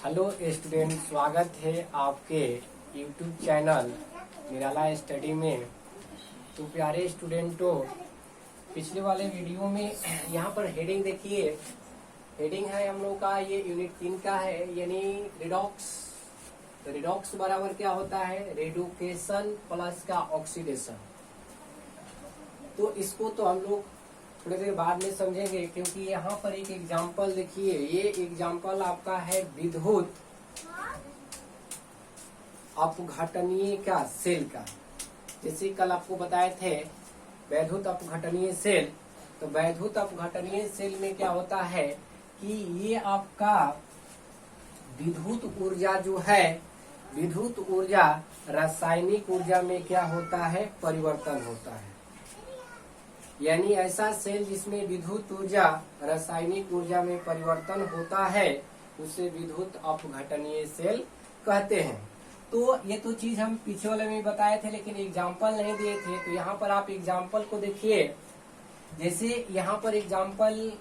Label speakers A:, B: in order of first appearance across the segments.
A: Hello student, स्वागत है आपके यूट्यूब चैनल निराला स्टडी में। तो प्यारे स्टूडेंटों, पिछले वाले वीडियो में यहाँ पर हेडिंग देखिए। हेडिंग है हम लोग का, ये यूनिट 3 का है, यानी रिडॉक्स। तो रिडॉक्स बराबर क्या होता है? रेडुकेशन प्लस का ऑक्सीडेशन। तो इसको तो हम लोग थोड़ी देर बाद में समझेंगे, क्योंकि यहाँ पर एक एग्जाम्पल देखिए। ये एग्जाम्पल आपका है विद्युत अपघटनीय का सेल का। जैसे कल आपको बताए थे वैद्युत अपघटनीय सेल। तो वैद्युत अपघटनीय सेल में क्या होता है कि ये आपका विद्युत ऊर्जा जो है, विद्युत ऊर्जा रासायनिक ऊर्जा में क्या होता है? परिवर्तन होता है। यानी ऐसा सेल जिसमें विद्युत ऊर्जा रासायनिक ऊर्जा में परिवर्तन होता है, उसे विद्युत अपघटनीय सेल कहते हैं। तो ये तो चीज हम पीछे वाले में बताए थे, लेकिन एग्जाम्पल नहीं दिए थे। तो यहाँ पर आप एग्जाम्पल को देखिए। जैसे यहाँ पर एग्जाम्पल,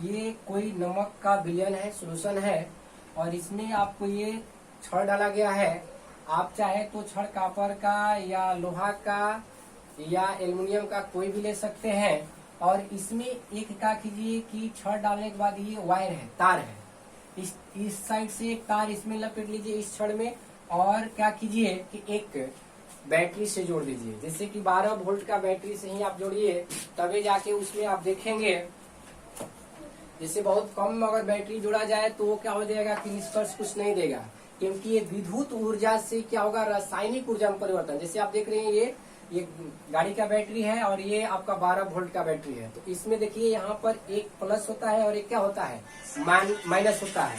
A: ये कोई नमक का विलयन है, सोल्यूशन है, और इसमें आपको ये छड़ डाला गया है। आप चाहे तो छड़ कॉपर का या लोहा का या एल्युमिनियम का कोई भी ले सकते हैं। और इसमें एक क्या कीजिए कि छड़ डालने के बाद ये वायर है, तार है, इस साइड से एक तार इसमें लपेट लीजिए इस छड़ में, और क्या कीजिए कि एक बैटरी से जोड़ दीजिए। जैसे कि 12 वोल्ट का बैटरी से ही आप जोड़िए, तभी जाके उसमें आप देखेंगे। जैसे बहुत कम अगर बैटरी जोड़ा जाए तो वो क्या हो जाएगा कि निष्कर्ष कुछ नहीं देगा, क्योंकि ये विद्युत ऊर्जा से क्या होगा? रासायनिक ऊर्जा में परिवर्तन। जैसे आप देख रहे हैं ये गाड़ी का बैटरी है और ये आपका 12 वोल्ट का बैटरी है। तो इसमें देखिए यहाँ पर एक प्लस होता है और एक क्या होता है? माइनस होता है।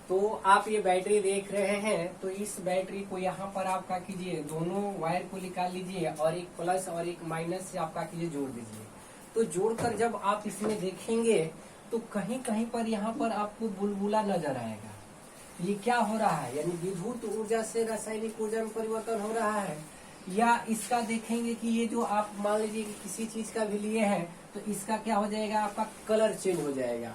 A: तो आप ये बैटरी देख रहे हैं, तो इस बैटरी को यहाँ पर आप क्या कीजिए, दोनों वायर को निकाल लीजिए और एक प्लस और एक माइनस से आप क्या कीजिए, जोड़ दीजिए। तो जोड़कर जब आप इसमें देखेंगे तो कहीं कहीं पर यहाँ पर आपको बुलबुला नजर आएगा। ये क्या हो रहा है? यानी विद्युत ऊर्जा से रासायनिक ऊर्जा में परिवर्तन हो रहा है। या इसका देखेंगे कि ये जो आप मान लीजिए कि किसी चीज का भी लिए हैं, तो इसका क्या हो जाएगा? आपका कलर चेंज हो जाएगा।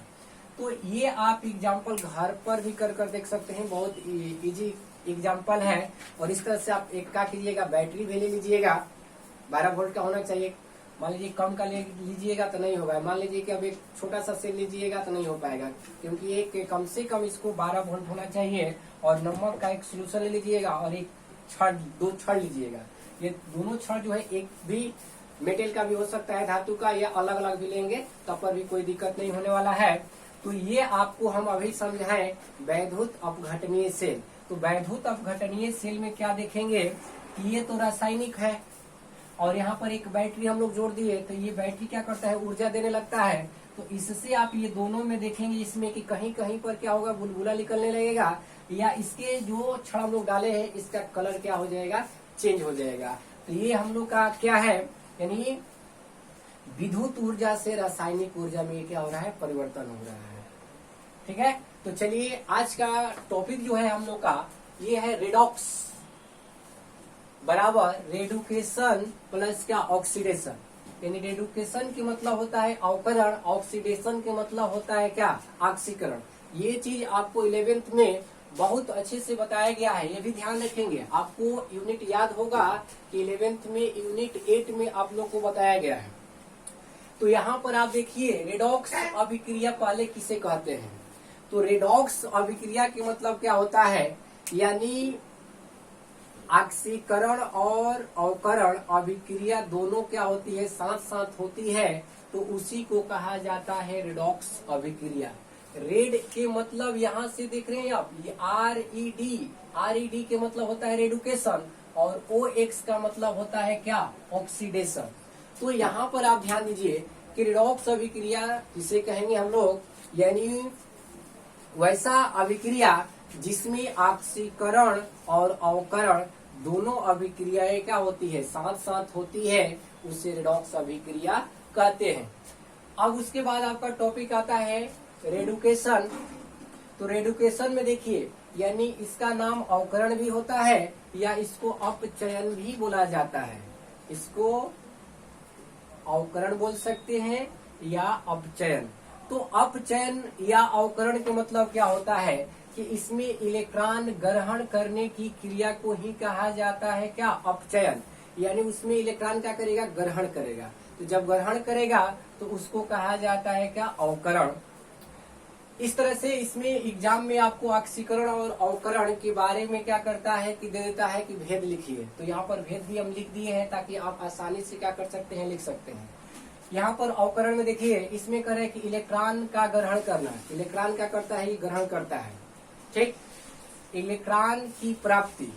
A: तो ये आप एग्जाम्पल घर पर भी कर देख सकते हैं। बहुत इजी एग्जाम्पल है। और इस तरह से आप एक क्या कीजिएगा, बैटरी भी ले लीजिएगा, 12 वोल्ट का होना चाहिए। मान लीजिए कम का ले लीजिएगा तो नहीं होगा। मान लीजिए कि अब एक छोटा सा सेल लीजिएगा तो नहीं हो पाएगा, क्योंकि एक कम से कम इसको 12 वोल्ट होना चाहिए। और नमक का एक सोल्यूशन ले लीजिएगा और एक छड़, 2 छड़ लीजिएगा। ये दोनों छड़ जो है, एक भी मेटल का भी हो सकता है, धातु का, या अलग अलग भी लेंगे तब पर भी कोई दिक्कत नहीं होने वाला है। तो ये आपको हम अभी समझाएं वैद्युत अपघटनीय सेल। तो वैद्युत अपघटनीय सेल में क्या देखेंगे कि ये तो रासायनिक है, और यहाँ पर एक बैटरी हम लोग जोड़ दिए। तो ये बैटरी क्या करता है? ऊर्जा देने लगता है। तो इससे आप ये दोनों में देखेंगे इसमें कि कहीं कहीं पर क्या होगा, बुलबुला निकलने लगेगा, या इसके जो छड़ हम लोग डाले हैं इसका कलर क्या हो जाएगा? चेंज हो जाएगा। तो ये हम लोग का क्या है? यानी विद्युत ऊर्जा से रासायनिक ऊर्जा में क्या हो रहा है? परिवर्तन हो रहा है। ठीक है। तो चलिए, आज का टॉपिक जो है हम लोग का, ये है रिडॉक्स बराबर रेडुकेशन प्लस का ऑक्सीडेशन। यानी रेडुकेशन की मतलब होता है अवकरण, ऑक्सीडेशन के मतलब होता है क्या? ऑक्सीकरण। ये चीज आपको 11th में बहुत अच्छे से बताया गया है, ये भी ध्यान रखेंगे। आपको यूनिट याद होगा कि 11th में यूनिट 8 में आप लोग को बताया गया है। तो यहाँ पर आप देखिए, रेडॉक्स अभिक्रिया पहले किसे कहते हैं? तो रेडॉक्स अभिक्रिया के मतलब क्या होता है? यानी ऑक्सीकरण और अवकरण अभिक्रिया दोनों क्या होती है? साथ साथ होती है। तो उसी को कहा जाता है रिडॉक्स अभिक्रिया। रेड के मतलब यहाँ से देख रहे हैं आप, ये RED के मतलब होता है रेडुकेशन, और OX का मतलब होता है क्या? ऑक्सीडेशन। तो यहाँ पर आप ध्यान दीजिए कि रिडॉक्स अभिक्रिया जिसे कहेंगे हम लोग, यानी वैसा अभिक्रिया जिसमें ऑक्सीकरण और अवकरण दोनों अभिक्रियाएं क्या होती है? साथ साथ होती है, उसे रिडॉक्स अभिक्रिया कहते हैं। अब उसके बाद आपका टॉपिक आता है रेडुकेशन। तो रेडुकेशन में देखिए, यानी इसका नाम अवकरण भी होता है, या इसको अपचयन भी बोला जाता है। इसको अवकरण बोल सकते हैं या अपचयन। तो अपचयन या अवकरण के मतलब क्या होता है कि इसमें इलेक्ट्रॉन ग्रहण करने की क्रिया को ही कहा जाता है क्या, अपचयन। यानी उसमें इलेक्ट्रॉन क्या करेगा, ग्रहण करेगा। तो जब ग्रहण करेगा तो उसको कहा जाता है क्या, अवकरण। इस तरह से इसमें एग्जाम में आपको ऑक्सीकरण और अवकरण के बारे में क्या करता है कि दे देता है कि भेद लिखिए। तो यहाँ पर भेद भी हम लिख दिए हैं ताकि आप आसानी से क्या कर सकते हैं, लिख सकते हैं। यहाँ पर अवकरण में देखिए, इसमें कह रहे हैं कि इलेक्ट्रॉन का ग्रहण करना। इलेक्ट्रॉन क्या करता है, ग्रहण करता है, ठीक। इलेक्ट्रॉन की प्राप्ति,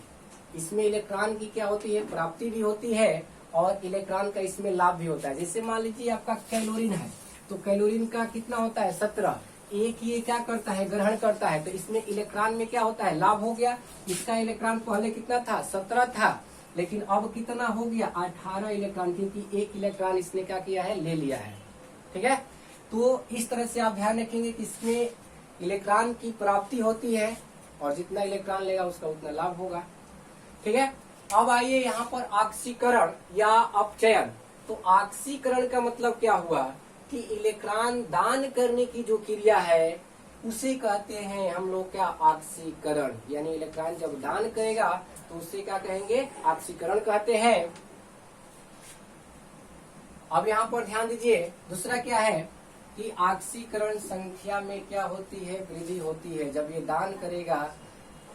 A: इसमें इलेक्ट्रॉन की क्या होती है, प्राप्ति भी होती है और इलेक्ट्रॉन का इसमें लाभ भी होता है। जैसे मान लीजिए आपका कैलोरीन है, तो कैलोरीन का कितना होता है, 17। एक ये क्या करता है, ग्रहण करता है। तो इसमें इलेक्ट्रॉन में क्या होता है, लाभ हो गया। इसका इलेक्ट्रॉन पहले कितना था, 17 था, लेकिन अब कितना हो गया, 18 इलेक्ट्रॉन, क्योंकि एक इलेक्ट्रॉन इसने क्या किया है, ले लिया है। ठीक है, तो इस तरह से आप ध्यान रखेंगे कि इसमें इलेक्ट्रॉन की प्राप्ति होती है और जितना इलेक्ट्रॉन लेगा उसका उतना लाभ होगा। ठीक है, अब आइए यहाँ पर ऑक्सीकरण या अपचयन। तो ऑक्सीकरण का मतलब क्या हुआ कि इलेक्ट्रॉन दान करने की जो क्रिया है उसे कहते हैं हम लोग क्या, ऑक्सीकरण। यानी इलेक्ट्रॉन जब दान करेगा तो उसे क्या कहेंगे, ऑक्सीकरण कहते हैं। अब यहाँ पर ध्यान दीजिए, दूसरा क्या है कि ऑक्सीकरण संख्या में क्या होती है, वृद्धि होती है। जब ये दान करेगा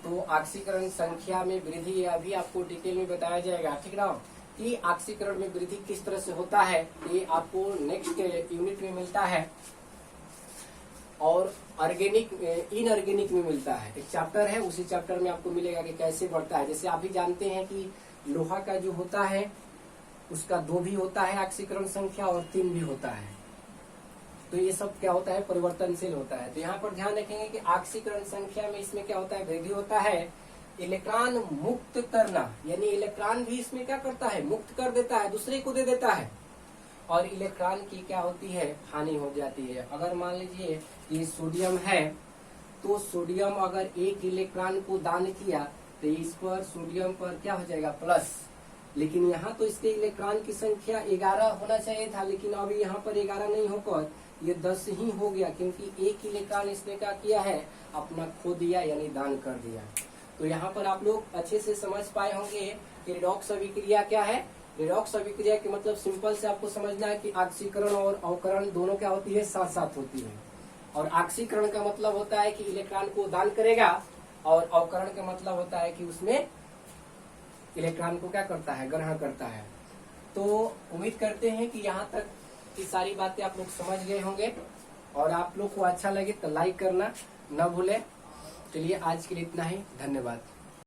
A: तो ऑक्सीकरण संख्या में वृद्धि, अभी आपको डिटेल में बताया जाएगा, ठीक ना, कि ऑक्सीकरण में वृद्धि किस तरह से होता है, ये आपको नेक्स्ट यूनिट में मिलता है। और ऑर्गेनिक इनऑर्गेनिक में मिलता है, एक चैप्टर है, उसी चैप्टर में आपको मिलेगा कि कैसे बढ़ता है। जैसे आप भी जानते हैं कि लोहा का जो होता है उसका 2 भी होता है ऑक्सीकरण संख्या और 3 भी होता है। तो ये सब क्या होता है, परिवर्तनशील होता है। तो यहाँ पर ध्यान रखेंगे कि ऑक्सीकरण संख्या में इसमें क्या होता है, वृद्धि होता है। इलेक्ट्रॉन मुक्त करना, यानी इलेक्ट्रॉन भी इसमें क्या करता है, मुक्त कर देता है, दूसरे को दे देता है। और इलेक्ट्रॉन की क्या होती है, हानि हो जाती है। अगर मान लीजिए ये सोडियम है, तो सोडियम अगर एक इलेक्ट्रॉन को दान किया तो इस पर सोडियम पर क्या हो जाएगा, प्लस। लेकिन यहाँ तो इसके इलेक्ट्रॉन की संख्या 11 होना चाहिए था, लेकिन अभी यहाँ पर 11 नहीं होकर ये 10 ही हो गया, क्योंकि एक इलेक्ट्रॉन इसने क्या किया है, अपना खो दिया, यानी दान कर दिया। तो यहाँ पर आप लोग अच्छे से समझ पाए होंगे कि रिडॉक्स अभिक्रिया क्या है। रिडॉक्स अभिक्रिया के मतलब सिंपल से आपको समझना है कि ऑक्सीकरण और अवकरण दोनों क्या होती है, साथ साथ होती है। और ऑक्सीकरण का मतलब होता है कि इलेक्ट्रॉन को दान करेगा, और अवकरण का मतलब होता है कि उसमें इलेक्ट्रॉन को क्या करता है, ग्रहण करता है। तो उम्मीद करते हैं कि यहाँ तक की सारी बातें आप लोग समझ गए होंगे, और आप लोग को अच्छा लगे तो लाइक करना न भूलें। चलिए आज के लिए इतना ही, धन्यवाद।